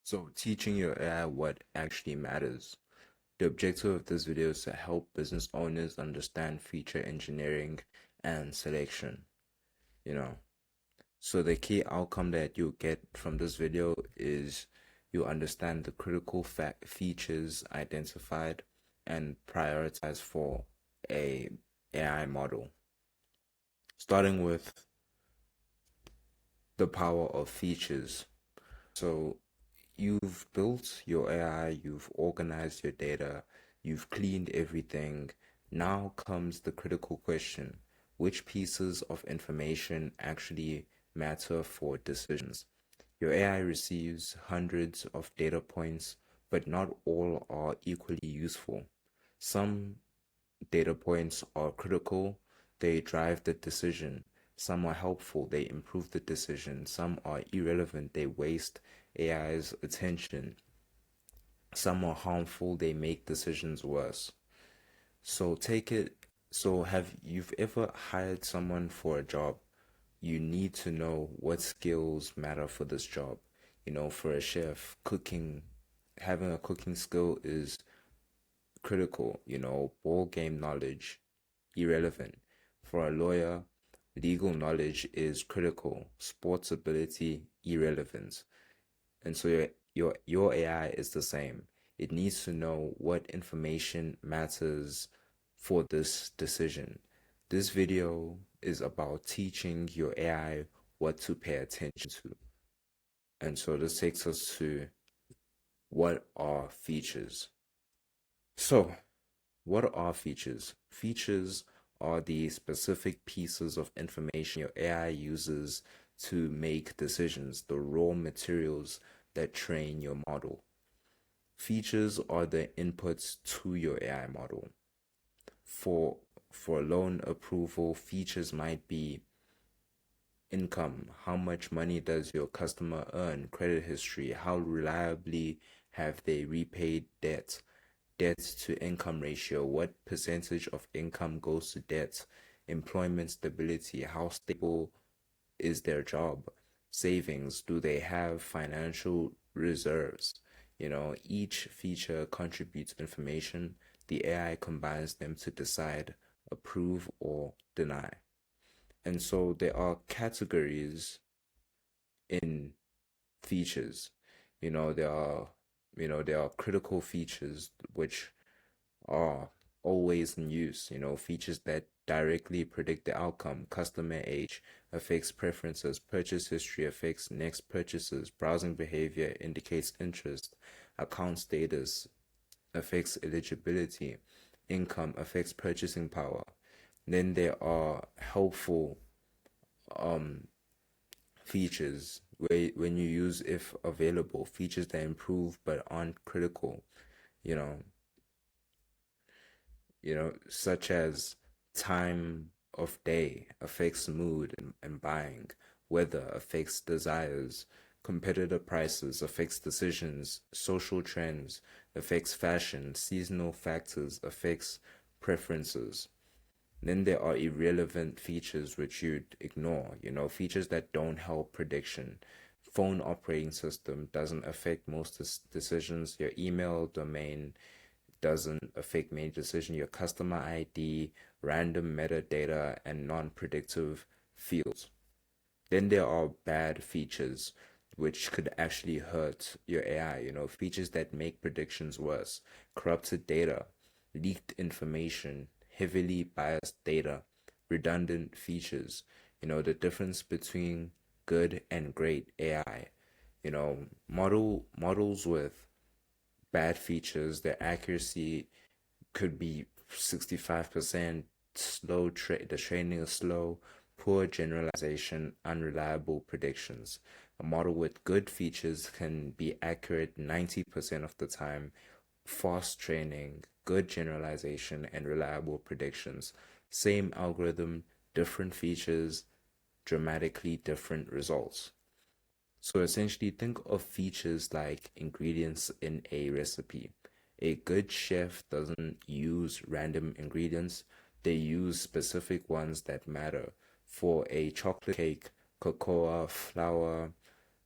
So, teaching your AI what actually matters. The objective of this video is to help business owners understand feature engineering and selection, you know. So the key outcome that you get from this video is you understand the critical features identified and prioritized for a AI model. Starting with the power of features. So you've built your AI, you've organized your data, you've cleaned everything. Now comes the critical question: which pieces of information actually matter for decisions? Your AI receives hundreds of data points, but not all are equally useful. Some data points are critical, they drive the decision. Some are helpful, they improve the decision. Some are irrelevant, they waste AI's attention. Some are harmful, they make decisions worse. So take it. So have you've ever hired someone for a job? You need to know what skills matter for this job. For a chef, having a cooking skill is critical. Ball game knowledge, irrelevant. For a lawyer, legal knowledge is critical. Sports ability, irrelevant. And so your AI is the same. It needs to know what information matters for this decision. This video is about teaching your AI what to pay attention to. And so this takes us to what are features. So, what are features? Features are the specific pieces of information your AI uses to make decisions, the raw materials that train your model. Features are the inputs to your AI model. For for loan approval, features might be income, how much money does your customer earn, credit history, how reliably have they repaid debt, debt to income ratio, what percentage of income goes to debt, employment stability, how stable is their job, savings, do they have financial reserves? Each feature contributes information. The AI combines them to decide, approve, or deny. And so there are categories in features. You know, there are, there are critical features which are always in use, features that directly predict the outcome. Customer age affects preferences, purchase history affects next purchases, browsing behavior indicates interest, account status affects eligibility, income affects purchasing power. Then there are helpful um features where when you use if available, features that improve but aren't critical, you know, such as time of day affects mood and buying, weather affects desires, competitor prices affects decisions, social trends affects fashion, seasonal factors affects preferences. Then there are irrelevant features which you'd ignore, features that don't help prediction. Phone operating system doesn't affect most decisions. Your email domain doesn't affect many decisions. Your customer ID, random metadata, and non-predictive fields. Then there are bad features which could actually hurt your AI, features that make predictions worse. Corrupted data, leaked information, heavily biased data, redundant features, the difference between good and great AI. Models with bad features, their accuracy could be 65%, the training is slow, poor generalization, unreliable predictions. A model with good features can be accurate 90% of the time, fast training, good generalization, and reliable predictions. Same algorithm, different features, dramatically different results. So essentially, think of features like ingredients in a recipe. A good chef doesn't use random ingredients, they use specific ones that matter. For a chocolate cake, cocoa, flour,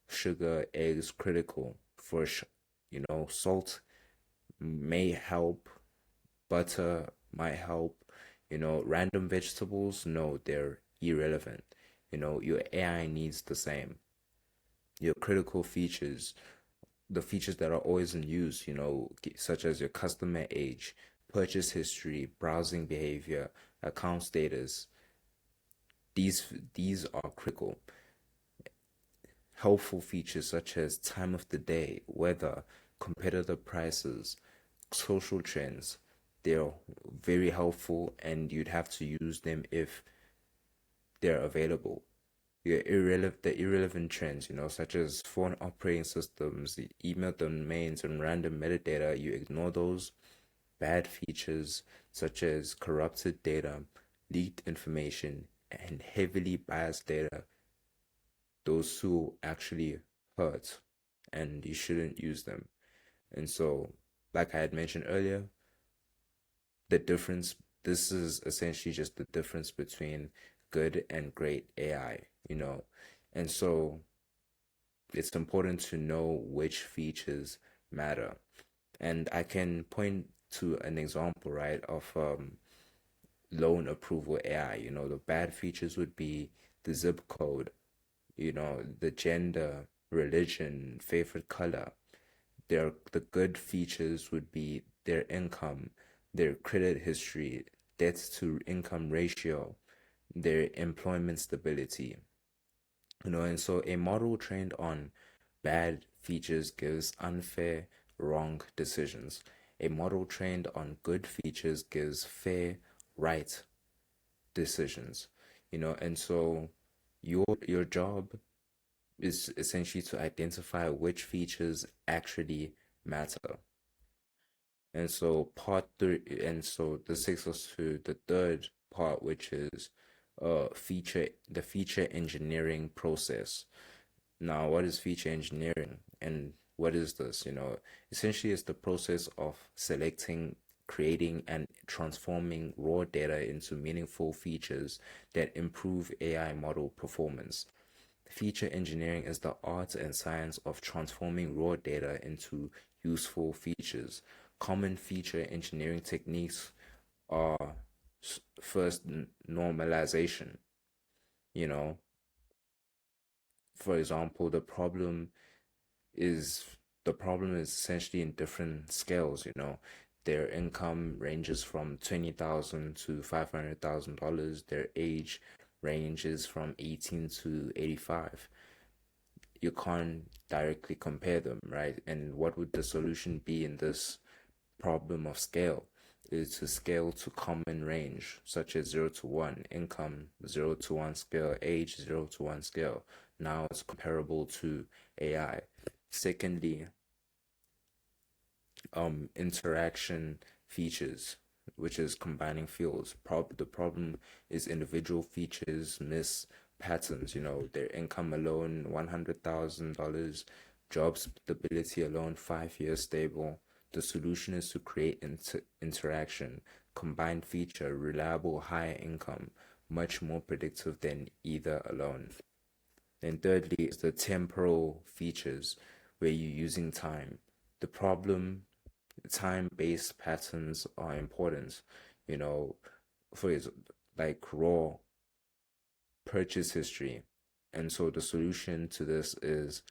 sugar, eggs critical. for salt may help, butter might help, random vegetables, no, they're irrelevant. Your AI needs the same. Your critical features, the features that are always in use, such as your customer age, purchase history, browsing behavior, account status, these are critical. Helpful features such as time of the day, weather, competitor prices, social trends, they're very helpful and you'd have to use them if they're available. The irrelevant trends, such as phone operating systems, the email domains, and random metadata, you ignore those. Bad features such as corrupted data, leaked information, and heavily biased data, those two actually hurt and you shouldn't use them. And so, like I had mentioned earlier, the difference, this is essentially just the difference between good and great AI, And so it's important to know which features matter. And I can point to an example, right, of loan approval AI. The bad features would be the zip code, the gender, religion, favorite color. The good features would be their income, their credit history, debt to income ratio, their employment stability. And so a model trained on bad features gives unfair, wrong decisions. A model trained on good features gives fair, right decisions. And so your job is essentially to identify which features actually matter. And so this takes us to the third part, which is the feature engineering process. Now, what is feature engineering and what is this? Essentially it's the process of selecting, creating, and transforming raw data into meaningful features that improve AI model performance. Feature engineering is the art and science of transforming raw data into useful features. Common feature engineering techniques are first normalization. You know, for example, is the problem is essentially in different scales. Their income ranges from 20,000 to $500,000. Their age ranges from 18 to 85. You can't directly compare them, right? And what would the solution be in this problem of scale? Is to scale to common range, such as 0 to 1, income 0 to 1 scale, age 0 to 1 scale. Now it's comparable to AI. Secondly, interaction features, which is combining fields. The problem is individual features miss patterns. Their income alone $100,000, job stability alone 5 years stable. The solution is to create interaction, combined feature, reliable higher income, much more predictive than either alone. Then thirdly is the temporal features, where you're using time. The problem, time-based patterns are important. You know, for example, like raw purchase history. And so the solution to this is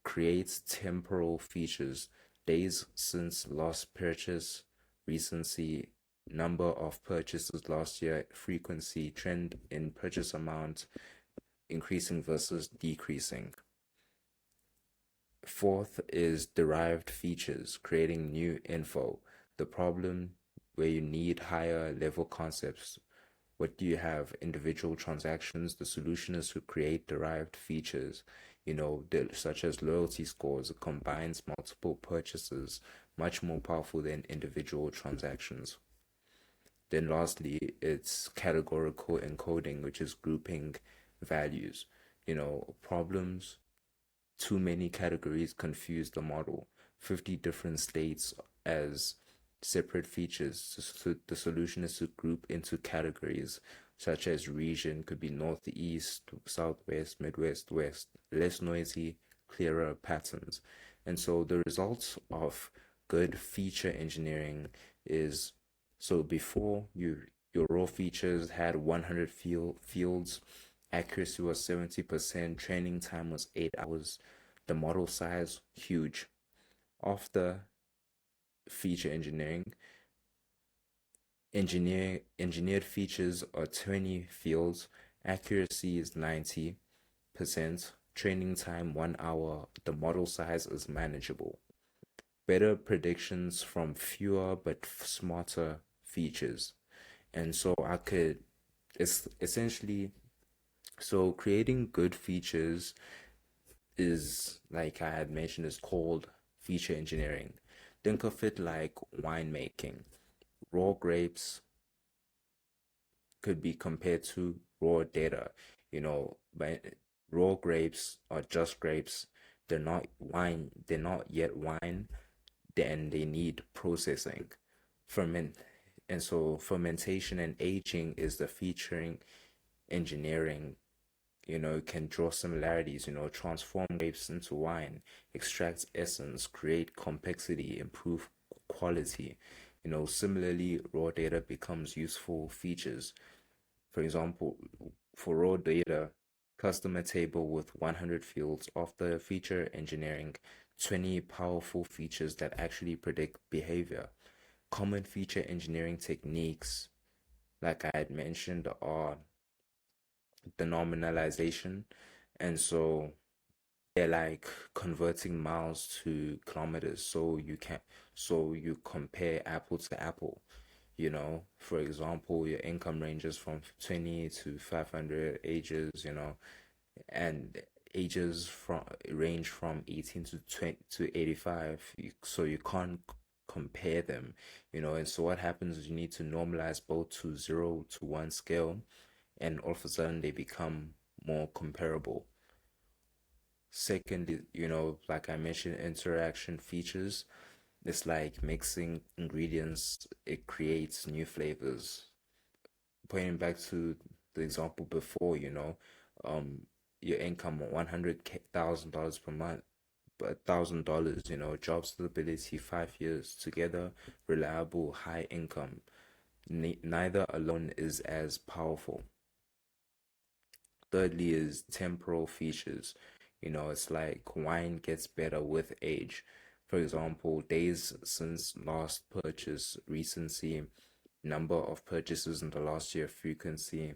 create temporal features, days since last purchase, recency, number of purchases last year, frequency, trend in purchase amount, increasing versus decreasing. Fourth is derived features, creating new info. The problem where you need higher level concepts. What do you have? Individual transactions. The solution is to create derived features, such as loyalty scores. It combines multiple purchases, much more powerful than individual transactions. Then lastly, it's categorical encoding, which is grouping values. Problems, too many categories confuse the model. 50 different states as separate features. So the solution is to group into categories, such as region, could be northeast, southwest, midwest, west. Less noisy, clearer patterns. And so the results of good feature engineering is, so before your raw features had 100 fields, accuracy was 70%, training time was 8 hours, the model size huge. After feature engineering, engineered features are 20 fields, accuracy is 90%, training time 1 hour, the model size is manageable. Better predictions from fewer but smarter features. And so it's essentially, so creating good features is, like I had mentioned, is called feature engineering. Think of it like winemaking. Raw grapes could be compared to raw data. But raw grapes are just grapes. They're not wine. They're not yet wine. Then they need processing. Ferment, and so fermentation and aging is the featuring engineering. Can draw similarities. Transform grapes into wine, extract essence, create complexity, improve quality. Similarly, raw data becomes useful features. For example, for raw data, customer table with 100 fields. After feature engineering, 20 powerful features that actually predict behavior. Common feature engineering techniques, like I had mentioned, are the nominalization. And so they're like converting miles to kilometers, so you compare apple to apple. For example, your income ranges from 20 to 500, ages, and ages from range from 18 to 20 to 85. So you can't compare them. And so what happens is you need to normalize both to 0 to 1 scale, and all of a sudden they become more comparable. Second, like I mentioned, interaction features. It's like mixing ingredients, it creates new flavors. Pointing back to the example before, um, your income $100,000 per month, but $1,000, job stability, 5 years together, reliable, high income. Neither alone is as powerful. Thirdly is temporal features. It's like wine gets better with age. For example, days since last purchase, recency, number of purchases in the last year, frequency,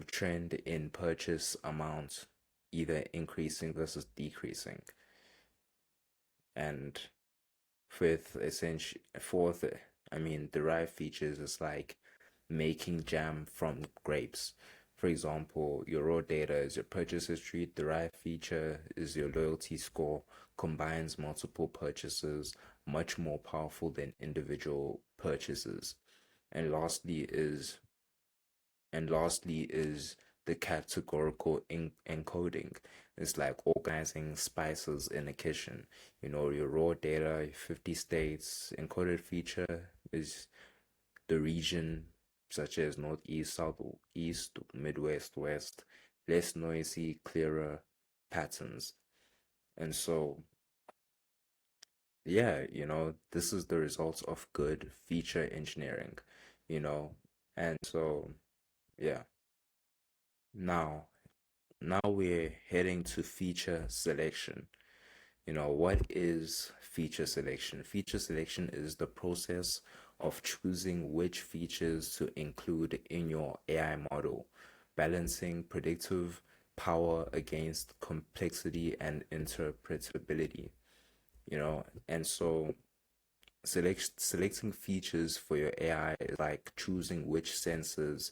trend in purchase amount, either increasing versus decreasing. And fourth, derived features is like making jam from grapes. For example, your raw data is your purchase history, derived feature is your loyalty score, combines multiple purchases, much more powerful than individual purchases. And lastly is the categorical encoding. It's like organizing spices in a kitchen. Your raw data, 50 states, encoded feature is the region, such as Northeast, Southeast, Midwest, West, less noisy, clearer patterns. And so, yeah, this is the results of good feature engineering, you know. And so, yeah. Now, now we're heading to feature selection. What is feature selection? Feature selection is the process of choosing which features to include in your AI model, balancing predictive power against complexity and interpretability. And so selecting features for your AI is like choosing which sensors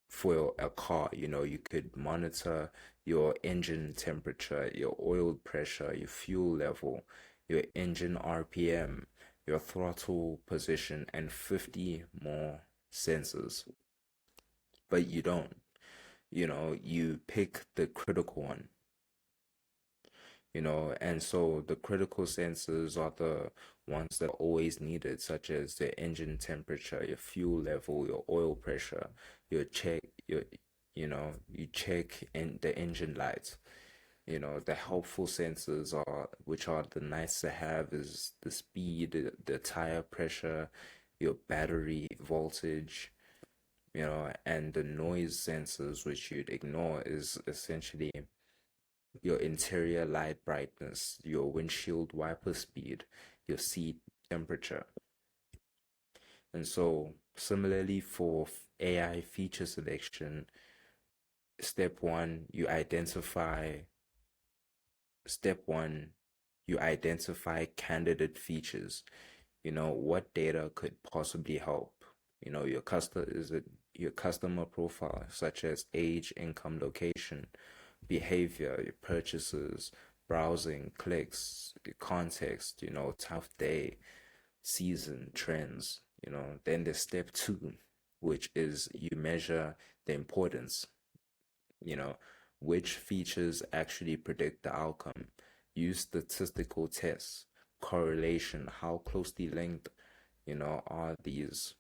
for a car. You could monitor your engine temperature, your oil pressure, your fuel level, your engine RPM, your throttle position, and 50 more sensors. But you don't. You pick the critical one. And so the critical sensors are the ones that are always needed, such as the engine temperature, your fuel level, your oil pressure, your check, you check in the engine lights. The helpful sensors are, which are the nice to have, is the speed, the tire pressure, your battery voltage, and the noise sensors, which you'd ignore, is essentially your interior light brightness, your windshield wiper speed, your seat temperature. And so, similarly for AI feature selection, step one, you identify step one, you identify candidate features. What data could possibly help? Your customer profile, such as age, income, location, behavior, your purchases, browsing, clicks, the context, time of day, season, trends. Then there's step two, which is you measure the importance, you know, which features actually predict the outcome. Use statistical tests, correlation, how closely linked, are these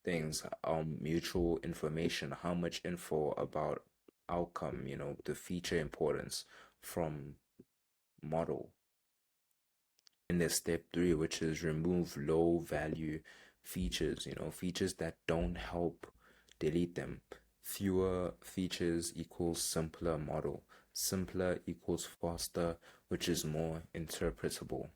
things, mutual information, how much info about outcome, the feature importance from model. And there's step three, which is remove low value features, features that don't help, delete them. Fewer features equals simpler model. Simpler equals faster, which is more interpretable.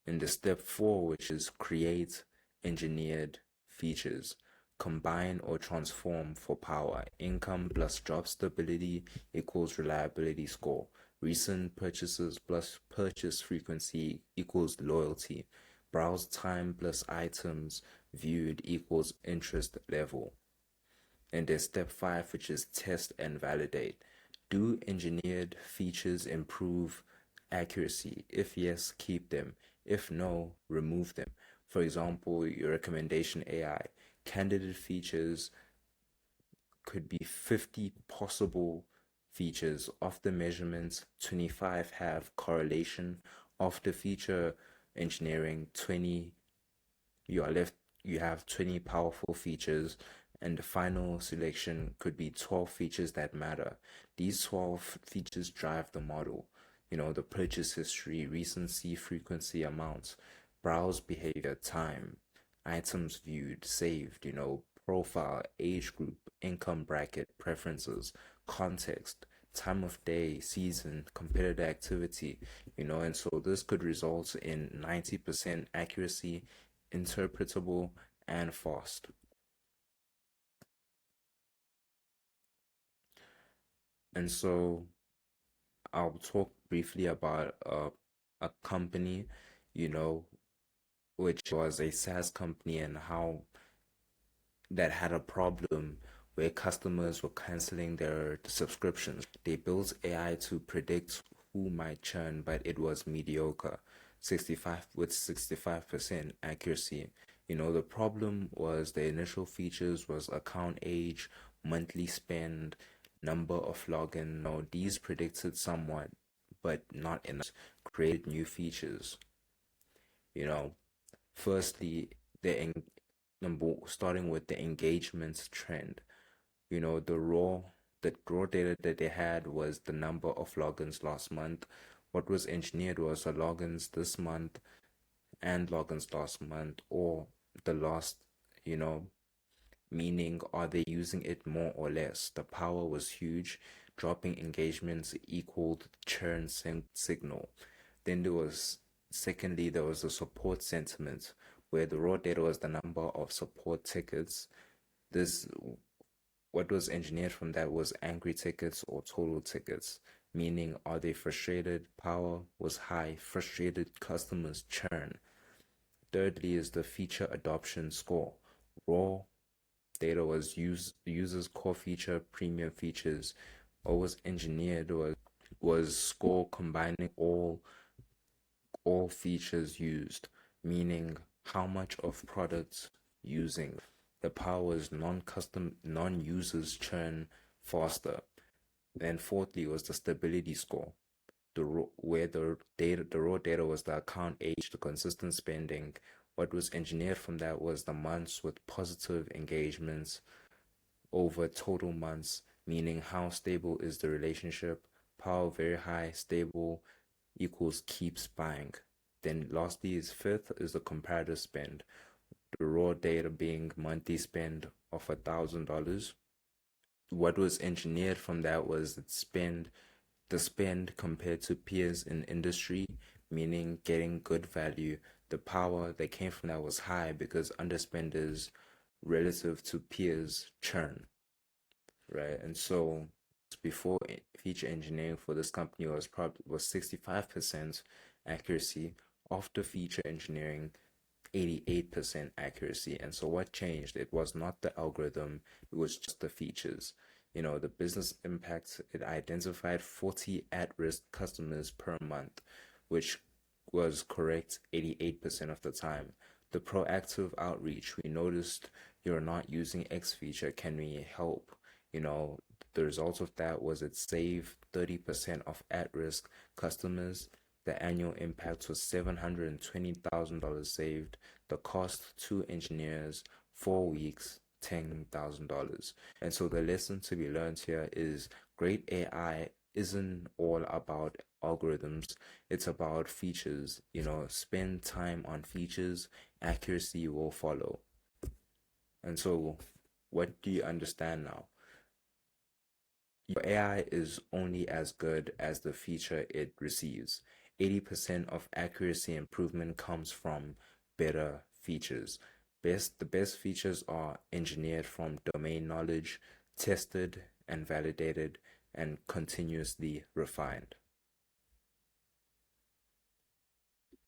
And the step four, which is create engineered features. Combine or transform for power. Income plus job stability equals reliability score. Recent purchases plus purchase frequency equals loyalty. Browse time plus items viewed equals interest level. And there's step five, which is test and validate. Do engineered features improve accuracy? If yes, keep them. If no, remove them. For example, your recommendation AI. Candidate features could be 50 possible features. Of the measurements, 25 have correlation. Of the feature engineering, 20 you have 20 powerful features, and the final selection could be 12 features that matter. These 12 features drive the model. The purchase history, recency, frequency, amounts, browse behavior, time, items viewed, saved, profile, age group, income bracket, preferences, context, time of day, season, competitive activity, and so this could result in 90% accuracy, interpretable, and fast. And so I'll talk briefly about a company, you know, which was a SaaS company, and how that had a problem where customers were canceling their subscriptions. They built AI to predict who might churn, but it was mediocre, 65% accuracy. The problem was the initial features was account age, monthly spend, number of login. Now, these predicted somewhat, but not enough. Created new features. You know, Firstly, starting with the engagement trend. The raw data that they had was the number of logins last month. What was engineered was the logins this month and logins last month, or the last, you know, meaning are they using it more or less? The power was huge. Dropping engagements equaled churn signal. Then secondly, there was the support sentiment, where the raw data was the number of support tickets. This What was engineered from that was angry tickets or total tickets, meaning are they frustrated? Power was high. Frustrated customers churn. Thirdly is the feature adoption score. Raw data was users core feature, premium features. What was engineered was score combining all features used, meaning how much of products using. The power is non-custom, non-users churn faster. Then fourthly was the stability score, where the raw data was the account age, the consistent spending. What was engineered from that was the months with positive engagements over total months, meaning how stable is the relationship. power very high, stable, equals keeps buying. Then lastly is fifth is the comparative spend. The raw data being monthly spend of $1,000. What was engineered from that was the spend compared to peers in industry, meaning getting good value. The power that came from that was high because underspenders relative to peers churn, right? And so before feature engineering for this company was 65% accuracy. After feature engineering, 88% accuracy. And so what changed? It was not the algorithm, it was just the features. The business impact, it identified 40 at-risk customers per month, which was correct 88% of the time. The proactive outreach, we noticed you're not using X feature, can we help? You know, the result of that was it saved 30% of at-risk customers. The annual impact was $720,000 saved. The cost to engineers, 4 weeks, $10,000. And so the lesson to be learned here is great AI isn't all about algorithms, it's about features. Spend time on features, accuracy will follow. And so, what do you understand now? Your AI is only as good as the feature it receives. 80% of accuracy improvement comes from better features. The best features are engineered from domain knowledge, tested and validated, and continuously refined.